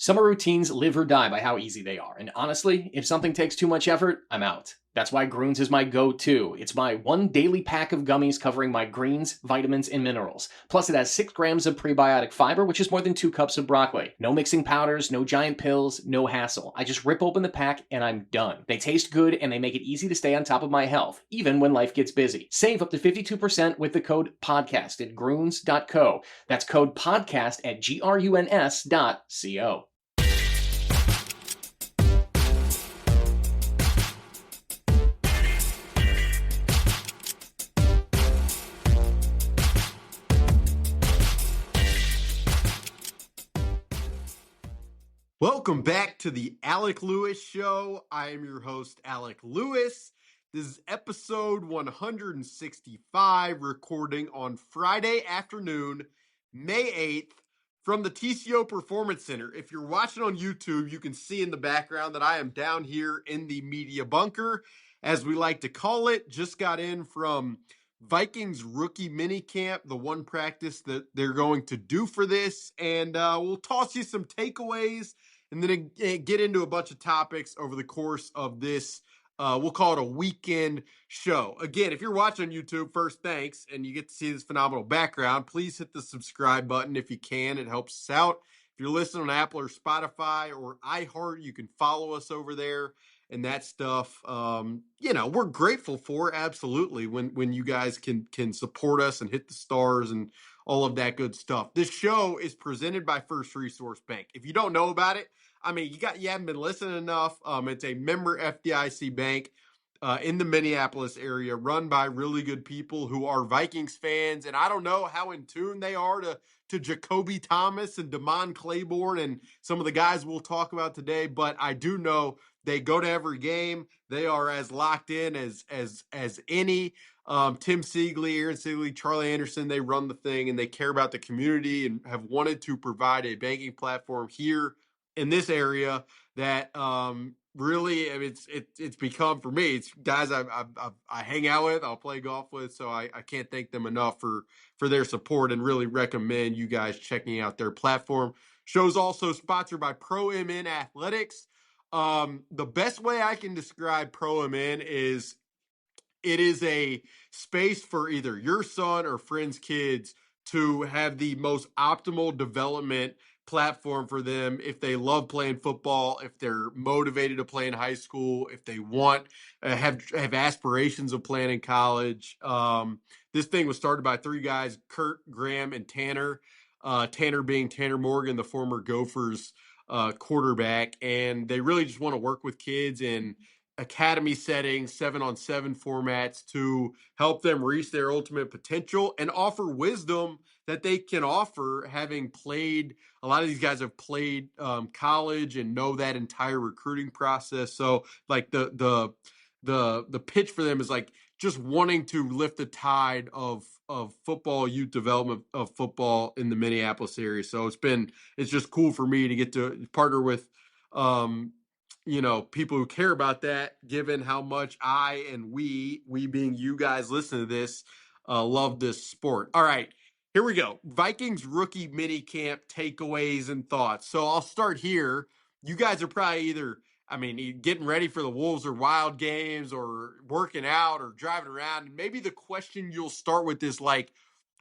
Summer routines live or die by how easy they are, and honestly, if something takes too much effort, I'm out. That's why Groons is my go-to. It's my one daily pack of gummies covering my greens, vitamins, and minerals. Plus, it has 6 grams of prebiotic fiber, which is more than 2 cups of broccoli. No mixing powders, no giant pills, no hassle. I just rip open the pack and I'm done. They taste good and they make it easy to stay on top of my health, even when life gets busy. Save up to 52% with the code PODCAST at Groons.co. That's code PODCAST at GRUNS.co. Welcome back to the Alec Lewis Show. I am your host, Alec Lewis. This is episode 165, recording on Friday afternoon, May 8th, from the TCO Performance Center. If you're watching on YouTube, you can see in the background that I am down here in the media bunker, as we like to call it. Just got in from Vikings rookie minicamp, the one practice that they're going to do for this, and we'll toss you some takeaways and then get into a bunch of topics over the course of this, we'll call it a weekend show. Again, if you're watching on YouTube, first, thanks, and you get to see this phenomenal background. Please hit the subscribe button if you can. It helps us out. If you're listening on Apple or Spotify or iHeart, you can follow us over there and that stuff. We're grateful for, absolutely, when you guys can support us and hit the stars and all of that good stuff. This show is presented by First Resource Bank. If you don't know about it, I mean, you haven't been listening enough. It's a member FDIC bank in the Minneapolis area, run by really good people who are Vikings fans. And I don't know how in tune they are to Jacoby Thomas and Damon Claiborne and some of the guys we'll talk about today, but I do know they go to every game. They are as locked in as any. Tim Siegley, Aaron Siegley, Charlie Anderson, they run the thing and they care about the community and have wanted to provide a banking platform here in this area that really, I mean, it's become, for me, it's guys I hang out with, I'll play golf with, so I can't thank them enough for their support and really recommend you guys checking out their platform. Show's also sponsored by ProMN Athletics. The best way I can describe ProMN is it is a space for either your son or friend's kids to have the most optimal development platform for them if they love playing football, if they're motivated to play in high school, if they want have aspirations of playing in college. This thing was started by 3 guys, Kurt, Graham, and Tanner. Tanner being Tanner Morgan, the former Gophers quarterback, and they really just want to work with kids in academy settings, 7-on-7 formats to help them reach their ultimate potential and offer wisdom that they can offer, having played. A lot of these guys have played college and know that entire recruiting process. So like the pitch for them is like just wanting to lift the tide of football, youth development of football in the Minneapolis area. So it's just cool for me to get to partner with people who care about that, given how much I and we being you guys listen to this, love this sport. All right, here we go. Vikings rookie minicamp takeaways and thoughts. So I'll start here. You guys are probably either, getting ready for the Wolves or Wild games or working out or driving around. And maybe the question you'll start with is like,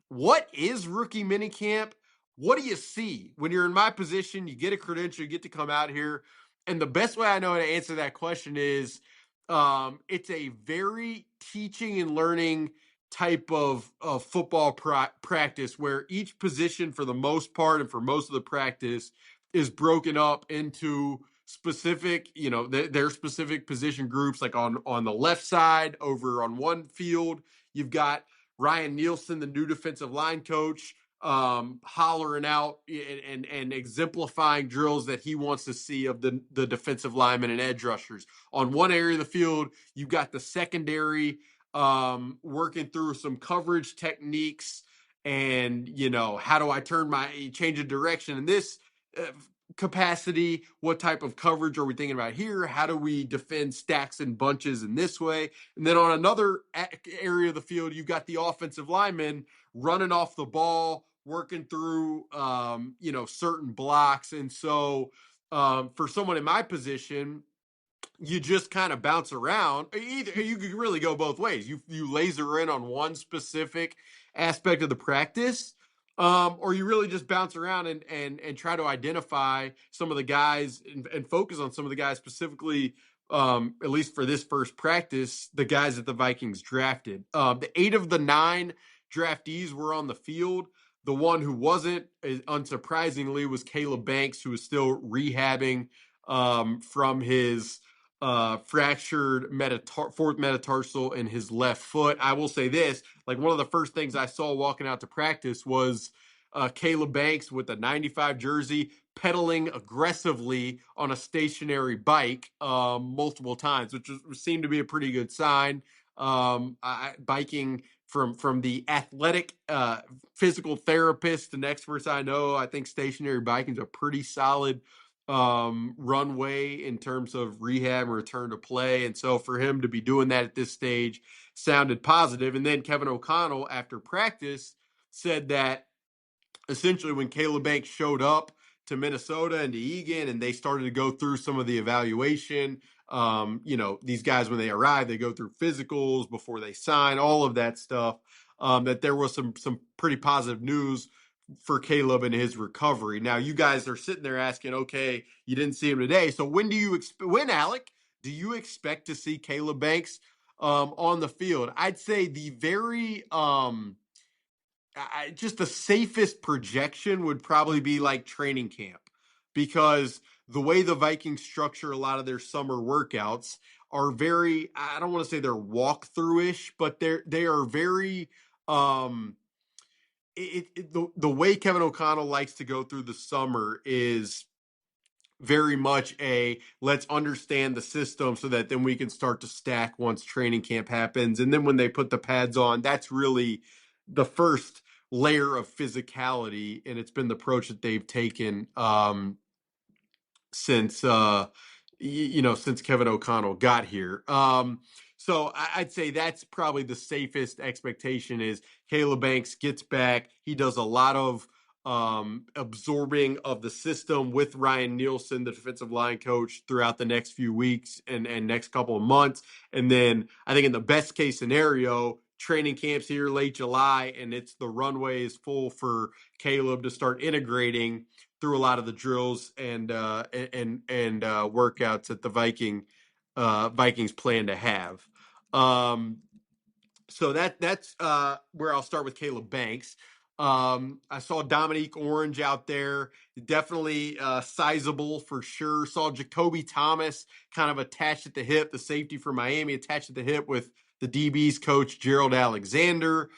what is rookie minicamp? What do you see? When you're in my position, you get a credential, you get to come out here. And the best way I know to answer that question is it's a very teaching and learning type of football practice where each position, for the most part and for most of the practice, is broken up into specific, their specific position groups. Like on the left side over on one field, you've got Ryan Nielsen, the new defensive line coach, hollering out and exemplifying drills that he wants to see of the defensive linemen and edge rushers. On one area of the field, you've got the secondary working through some coverage techniques and, how do I change of direction in this capacity? What type of coverage are we thinking about here? How do we defend stacks and bunches in this way? And then on another area of the field, you've got the offensive linemen running off the ball, working through, certain blocks. And so for someone in my position, you just kind of bounce around. Either you could really go both ways. You laser in on one specific aspect of the practice, or you really just bounce around and try to identify some of the guys and focus on some of the guys specifically. At least for this first practice, the guys that the Vikings drafted. The 8 of the 9 draftees were on the field. The one who wasn't, unsurprisingly, was Caleb Banks, who is still rehabbing from his fractured fourth metatarsal in his left foot. I will say this, like one of the first things I saw walking out to practice was Caleb Banks with a 95 jersey pedaling aggressively on a stationary bike multiple times, which seemed to be a pretty good sign. Biking from the athletic physical therapist and experts I know, I think stationary biking is a pretty solid runway in terms of rehab and return to play. And so for him to be doing that at this stage sounded positive. And then Kevin O'Connell, after practice, said that essentially when Caleb Banks showed up to Minnesota and to Egan and they started to go through some of the evaluation, these guys, when they arrive, they go through physicals before they sign, all of that stuff, that there was some pretty positive news for Caleb and his recovery. Now, you guys are sitting there asking, okay, you didn't see him today. So when Alec, do you expect to see Caleb Banks on the field? I'd say the very just the safest projection would probably be like training camp, because the way the Vikings structure a lot of their summer workouts are very, I don't want to say they're walkthrough-ish, but they are very the way Kevin O'Connell likes to go through the summer is very much a let's understand the system so that then we can start to stack once training camp happens. And then when they put the pads on, that's really the first layer of physicality. And it's been the approach that they've taken since since Kevin O'Connell got here. So I'd say that's probably the safest expectation is Caleb Banks gets back. He does a lot of absorbing of the system with Ryan Nielsen, the defensive line coach, throughout the next few weeks and next couple of months. And then I think in the best case scenario, training camps here late July, and it's the runway is full for Caleb to start integrating through a lot of the drills and workouts that the Vikings plan to have. So that's where I'll start with Caleb Banks. I saw Dominique Orange out there, definitely sizable for sure. Saw Jacoby Thomas kind of attached at the hip, the safety for Miami attached at the hip with the DB's coach Gerald Alexander.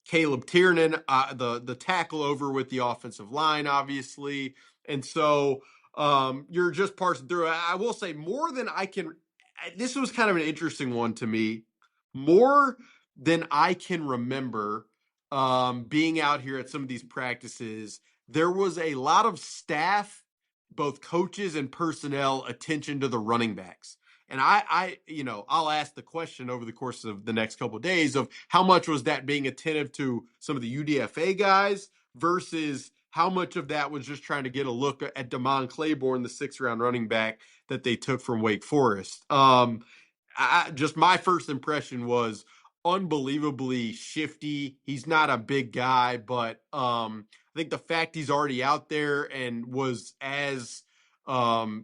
Caleb Tiernan, the tackle over with the offensive line, obviously. And so you're just parsing through. I will say more than I can. This was kind of an interesting one to me. More than I can remember being out here at some of these practices, there was a lot of staff, both coaches and personnel, attention to the running backs. And I'll ask the question over the course of the next couple of days of how much was that being attentive to some of the UDFA guys versus how much of that was just trying to get a look at Damon Claiborne, the 6th-round running back that they took from Wake Forest. Just my first impression was unbelievably shifty. He's not a big guy, but I think the fact he's already out there and was as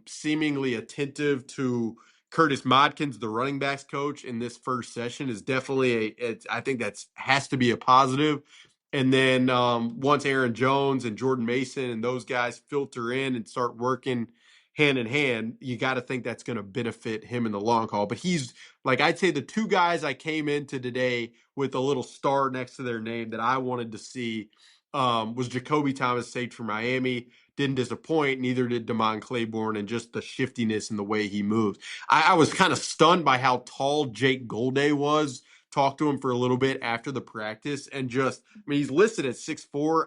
seemingly attentive to Curtis Modkins, the running backs coach, in this first session is definitely I think that's has to be a positive. And then once Aaron Jones and Jordan Mason and those guys filter in and start working hand in hand, you got to think that's going to benefit him in the long haul. But he's like, I'd say the two guys I came into today with a little star next to their name that I wanted to see was Jacoby Thomas, safety for Miami. Didn't disappoint. Neither did Damon Claiborne, and just the shiftiness in the way he moves. I was kind of stunned by how tall Jake Golday was. Talked to him for a little bit after the practice, and just, I mean, he's listed at 6'4".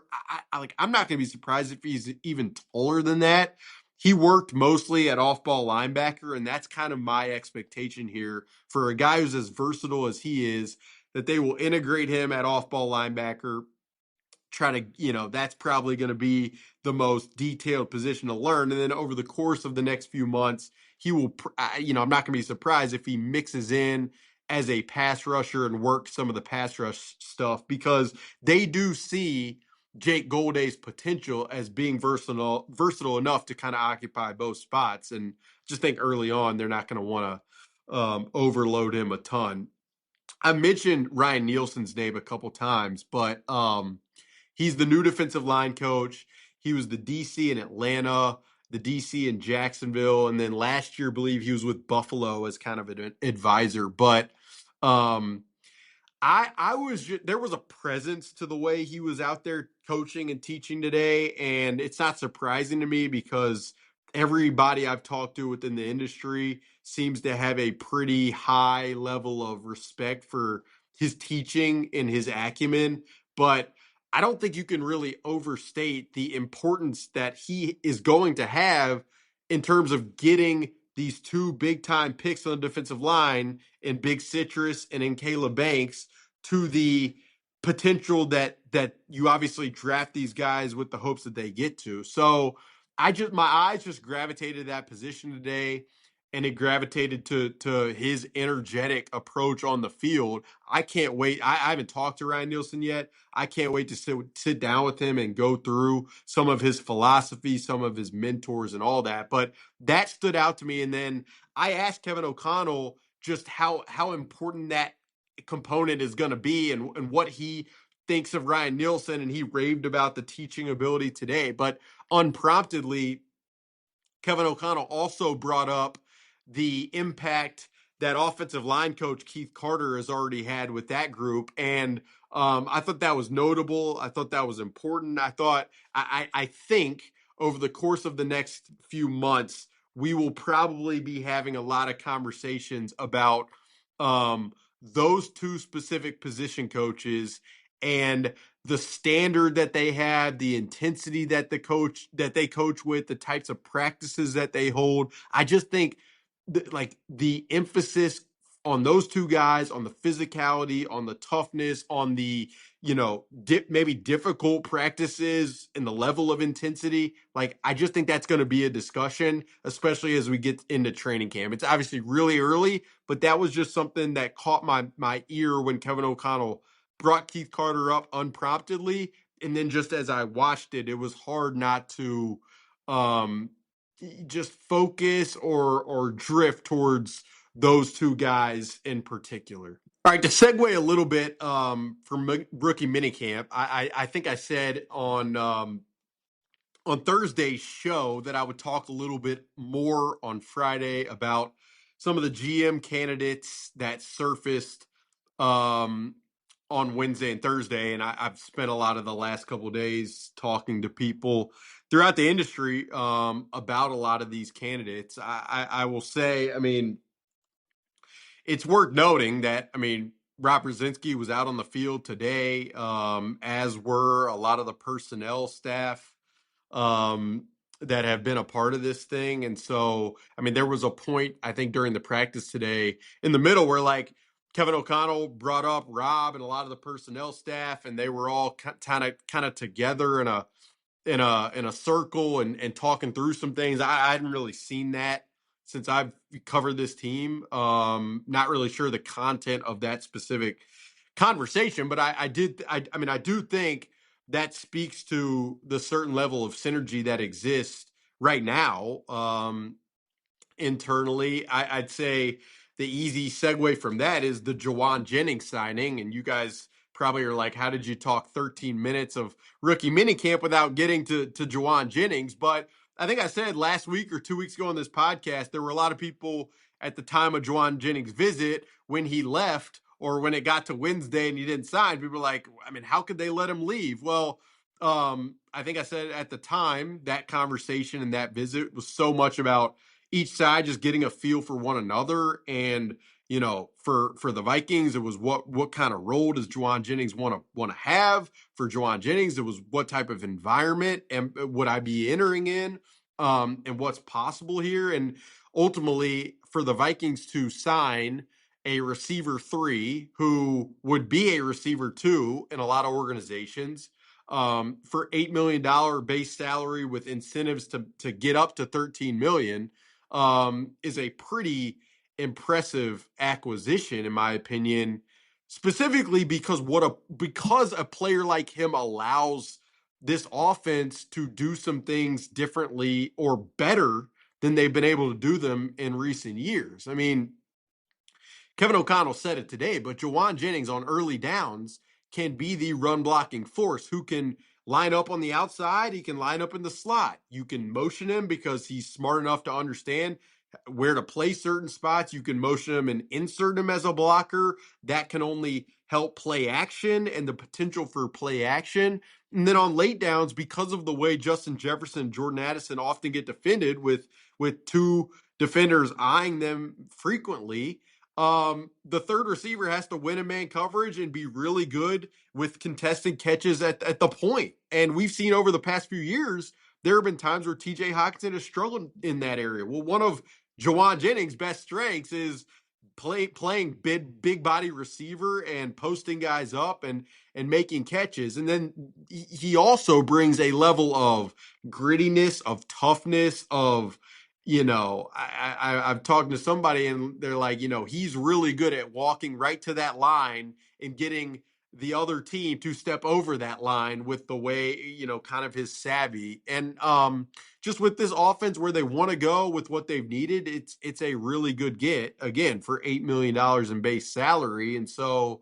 I'm not going to be surprised if he's even taller than that. He worked mostly at off-ball linebacker, and that's kind of my expectation here for a guy who's as versatile as he is, that they will integrate him at off-ball linebacker, that's probably going to be the most detailed position to learn. And then over the course of the next few months, he will, I'm not going to be surprised if he mixes in as a pass rusher and works some of the pass rush stuff, because they do see Jake Golday's potential as being versatile enough to kind of occupy both spots. And just think early on, they're not going to want to overload him a ton. I mentioned Ryan Nielsen's name a couple times, but he's the new defensive line coach. He was the DC in Atlanta, the DC in Jacksonville, and then last year, I believe he was with Buffalo as kind of an advisor. But um, I was there was a presence to the way he was out there coaching and teaching today, and it's not surprising to me because everybody I've talked to within the industry seems to have a pretty high level of respect for his teaching and his acumen. But I don't think you can really overstate the importance that he is going to have in terms of getting these two big time picks on the defensive line in Big Citrus and in Caleb Banks to the potential that you obviously draft these guys with the hopes that they get to. So my eyes just gravitated to that position today, and it gravitated to his energetic approach on the field. I can't wait. I haven't talked to Ryan Nielsen yet. I can't wait to sit down with him and go through some of his philosophy, some of his mentors and all that. But that stood out to me. And then I asked Kevin O'Connell just how important that component is going to be, and what he thinks of Ryan Nielsen, and he raved about the teaching ability today. But unpromptedly, Kevin O'Connell also brought up the impact that offensive line coach Keith Carter has already had with that group. And I thought that was notable. I thought that was important. I think over the course of the next few months, we will probably be having a lot of conversations about those two specific position coaches and the standard that they have, the intensity that they coach with, the types of practices that they hold. I just think the emphasis on those two guys, on the physicality, on the toughness, on the maybe difficult practices and the level of intensity. Like, I just think that's going to be a discussion, especially as we get into training camp. It's obviously really early, but that was just something that caught my ear when Kevin O'Connell brought Keith Carter up unpromptedly. And then just as I watched it, it was hard not to just focus or drift towards those two guys in particular. All right, to segue a little bit from rookie minicamp, I think I said on Thursday's show that I would talk a little bit more on Friday about some of the GM candidates that surfaced on Wednesday and Thursday. And I've spent a lot of the last couple of days talking to people throughout the industry about a lot of these candidates. I will say, it's worth noting that, Rob Brzezinski was out on the field today, as were a lot of the personnel staff that have been a part of this thing. And so, there was a point, I think, during the practice today in the middle where Kevin O'Connell brought up Rob and a lot of the personnel staff, and they were all kind of together in a circle and talking through some things. I hadn't really seen that since I've covered this team. Not really sure the content of that specific conversation, but I do think that speaks to the certain level of synergy that exists right now internally. I'd say the easy segue from that is the Jauan Jennings signing, and you guys probably are like, how did you talk 13 minutes of rookie minicamp without getting to Jauan Jennings? But I think I said last week or 2 weeks ago on this podcast, there were a lot of people at the time of Jauan Jennings' visit when he left, or when it got to Wednesday and he didn't sign, people were like, how could they let him leave? Well, I think I said at the time that conversation and that visit was so much about each side just getting a feel for one another. And, for the Vikings, it was what kind of role does Jauan Jennings want to have? For Jauan Jennings, it was what type of environment and would I be entering in, and what's possible here. And ultimately, for the Vikings to sign a receiver 3 who would be a receiver 2 in a lot of organizations, for $8 million base salary with incentives to get up to 13 million is a pretty impressive acquisition, in my opinion. Specifically because a player like him allows this offense to do some things differently or better than they've been able to do them in recent years. I mean, Kevin O'Connell said it today, but Jauan Jennings on early downs can be the run blocking force who can line up on the outside. He can line up in the slot. You can motion him because he's smart enough to understand where to play certain spots. You can motion him and insert him as a blocker. That can only help play action and the potential for play action. And then on late downs, because of the way Justin Jefferson and Jordan Addison often get defended with two defenders eyeing them frequently, the third receiver has to win a man coverage and be really good with contested catches at the point. And we've seen over the past few years, there have been times where TJ Hockenson has struggled in that area. Well, one of Jauan Jennings' best strengths is playing big body receiver and posting guys up and making catches. And then he also brings a level of grittiness, of toughness, of I've talked to somebody and they're like, he's really good at walking right to that line and getting the other team to step over that line with the way, kind of his savvy. And just with this offense where they want to go with what they've needed, it's a really good get, again, for $8 million in base salary. And so,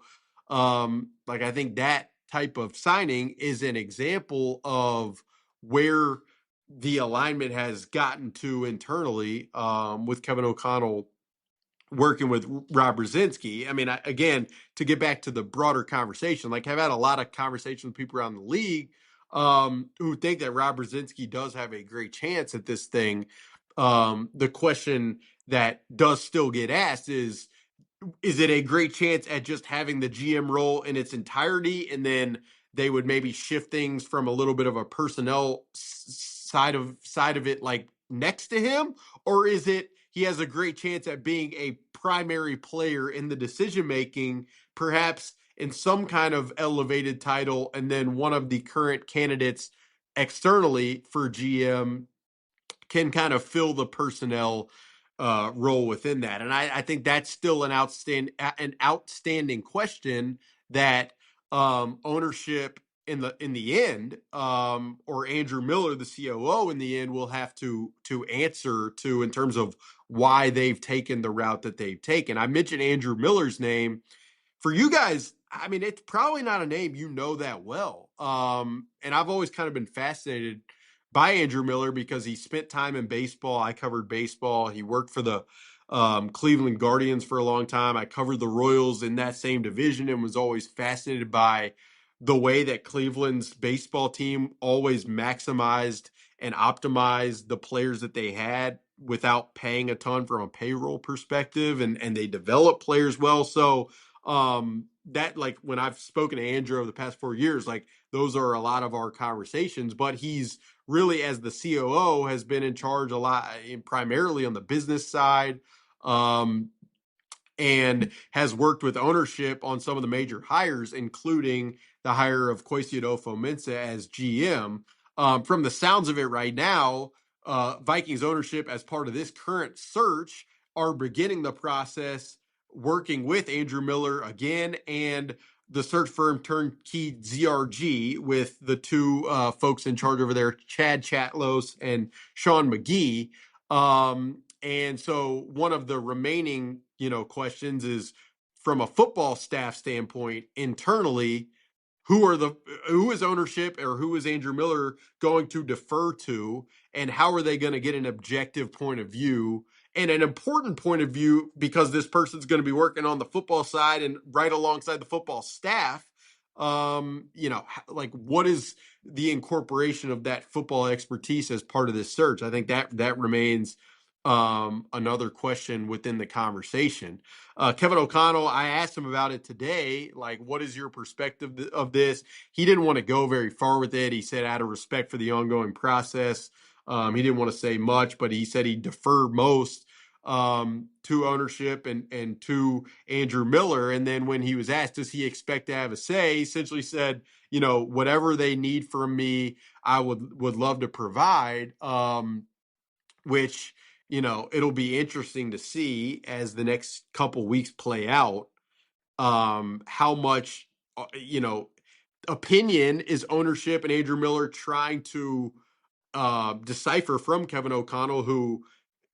I think that type of signing is an example of where the alignment has gotten to internally with Kevin O'Connell working with Rob Brzezinski. I mean, again, to get back to the broader conversation, I've had a lot of conversations with people around the league who think that Rob Brzezinski does have a great chance at this thing. The question that does still get asked is it a great chance at just having the GM role in its entirety, and then they would maybe shift things from a little bit of a personnel side of it, next to him? Or is it he has a great chance at being a primary player in the decision making, perhaps in some kind of elevated title, and then one of the current candidates externally for GM can kind of fill the personnel role within that? And I think that's still an outstanding question that ownership in the end, or Andrew Miller, the COO, in the end will have to answer to, in terms of why they've taken the route that they've taken. I mentioned Andrew Miller's name. For you guys, I mean, it's probably not a name that well. And I've always kind of been fascinated by Andrew Miller because he spent time in baseball. I covered baseball. He worked for the Cleveland Guardians for a long time. I covered the Royals in that same division and was always fascinated by the way that Cleveland's baseball team always maximized and optimized the players that they had without paying a ton from a payroll perspective, and they developed players well. So that, when I've spoken to Andrew over the past 4 years, those are a lot of our conversations. But he's really, as the COO, has been in charge a lot, primarily on the business side, and has worked with ownership on some of the major hires, including the hire of Kwesi Adofo-Mensah as GM. From the sounds of it right now, Vikings ownership, as part of this current search, are beginning the process working with Andrew Miller again and the search firm Turnkey ZRG, with the two folks in charge over there, Chad Chatlos and Sean McGee. And so one of the remaining, questions is, from a football staff standpoint, internally, who is ownership, or who is Andrew Miller going to defer to, and how are they going to get an objective point of view, and an important point of view, because this person's going to be working on the football side and right alongside the football staff. What is the incorporation of that football expertise as part of this search? I think that remains another question within the conversation. Kevin O'Connell, I asked him about it today. What is your perspective of this? He didn't want to go very far with it. He said, out of respect for the ongoing process, he didn't want to say much, but he said he'd defer most. to ownership and to Andrew Miller. And then when he was asked, does he expect to have a say, he essentially said, whatever they need from me, I would love to provide, which, it'll be interesting to see as the next couple weeks play out, how much, opinion is ownership and Andrew Miller trying to decipher from Kevin O'Connell,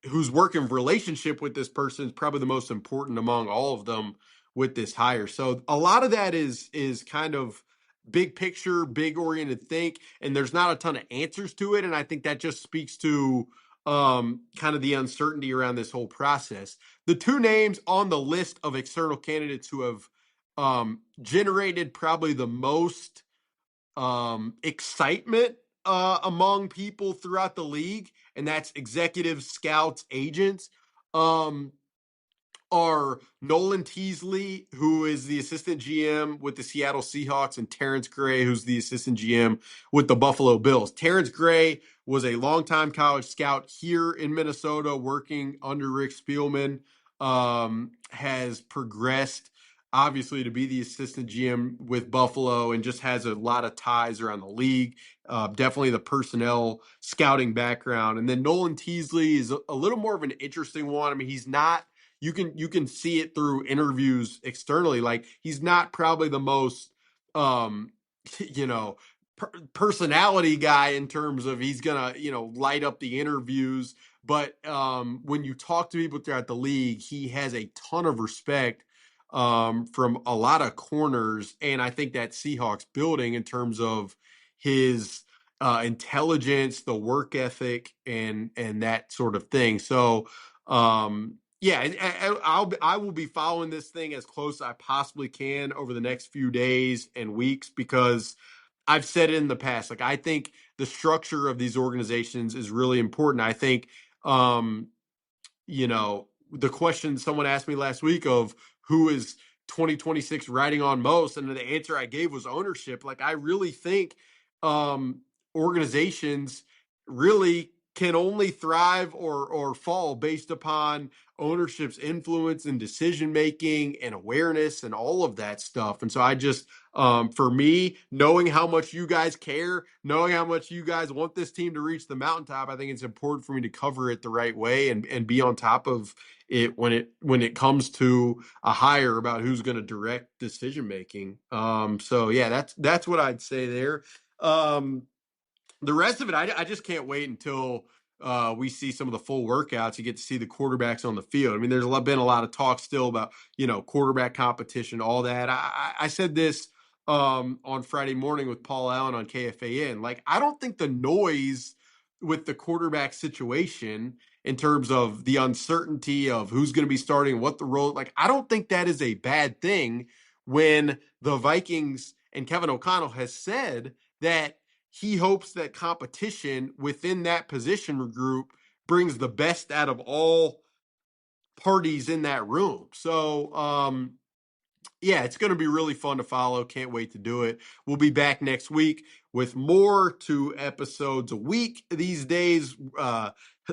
whose working relationship with this person is probably the most important among all of them with this hire. So a lot of that is kind of big picture, big oriented think, and there's not a ton of answers to it. And I think that just speaks to kind of the uncertainty around this whole process. The two names on the list of external candidates who have generated probably the most excitement among people throughout the league, and that's executives, scouts, agents, are Nolan Teasley, who is the assistant GM with the Seattle Seahawks, and Terrence Gray, who's the assistant GM with the Buffalo Bills. Terrence Gray was a longtime college scout here in Minnesota, working under Rick Spielman, has progressed obviously to be the assistant GM with Buffalo, and just has a lot of ties around the league. Definitely the personnel scouting background. And then Nolan Teasley is a little more of an interesting one. I mean, he's not, you can see it through interviews externally. Like, he's not probably the most, you know, personality guy in terms of he's gonna, light up the interviews. But when you talk to people throughout the league, he has a ton of respect from a lot of corners, and I think that Seahawks building in terms of his intelligence, the work ethic, and that sort of thing. So yeah, I will be following this thing as close as I possibly can over the next few days and weeks, because I've said it in the past. Like, I think the structure of these organizations is really important. I think, the question someone asked me last week of who is 2026 riding on most, and the answer I gave was ownership. Like, I really think organizations really can only thrive or fall based upon ownership's influence and decision making and awareness and all of that stuff. And so I just, for me, knowing how much you guys care, knowing how much you guys want this team to reach the mountaintop, I think it's important for me to cover it the right way and be on top of it when it comes to a hire about who's going to direct decision making. So yeah, that's what I'd say there. The rest of it, I just can't wait until we see some of the full workouts. You get to see the quarterbacks on the field. I mean, there's been a lot of talk still about, quarterback competition, all that. I said this on Friday morning with Paul Allen on KFAN. Like, I don't think the noise with the quarterback situation in terms of the uncertainty of who's going to be starting, what the role, like, I don't think that is a bad thing when the Vikings and Kevin O'Connell has said that he hopes that competition within that position group brings the best out of all parties in that room. So, yeah, it's going to be really fun to follow. Can't wait to do it. We'll be back next week with more, 2 episodes a week these days.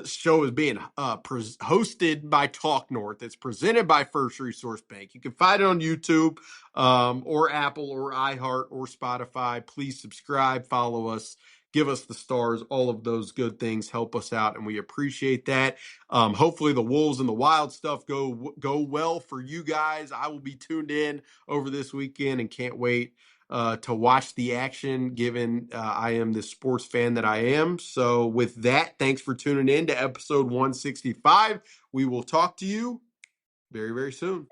Show is being hosted by Talk North. It's presented by First Resource Bank. You can find it on YouTube, or Apple or iHeart or Spotify. Please subscribe, follow us, give us the stars. All of those good things help us out, and we appreciate that. Hopefully the Wolves and the Wild stuff go well for you guys. I will be tuned in over this weekend and can't wait to watch the action, given I am the sports fan that I am. So with that, thanks for tuning in to episode 165. We will talk to you very, very soon.